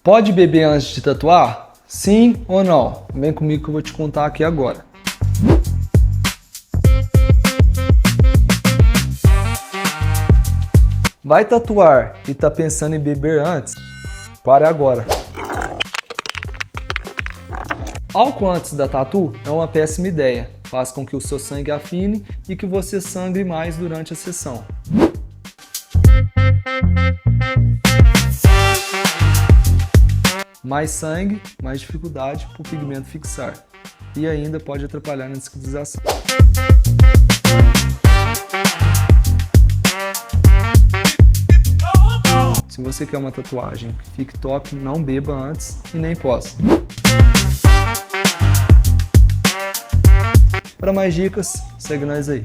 Pode beber antes de tatuar? Sim ou não? Vem comigo que eu vou te contar aqui agora. Vai tatuar e tá pensando em beber antes? Pare agora. Álcool antes da tatu é uma péssima ideia. Faz com que o seu sangue afine e que você sangre mais durante a sessão. Mais sangue, mais dificuldade para o pigmento fixar. E ainda pode atrapalhar na cicatrização. Se você quer uma tatuagem que fique top, não beba antes e nem pós. Para mais dicas, segue nós aí.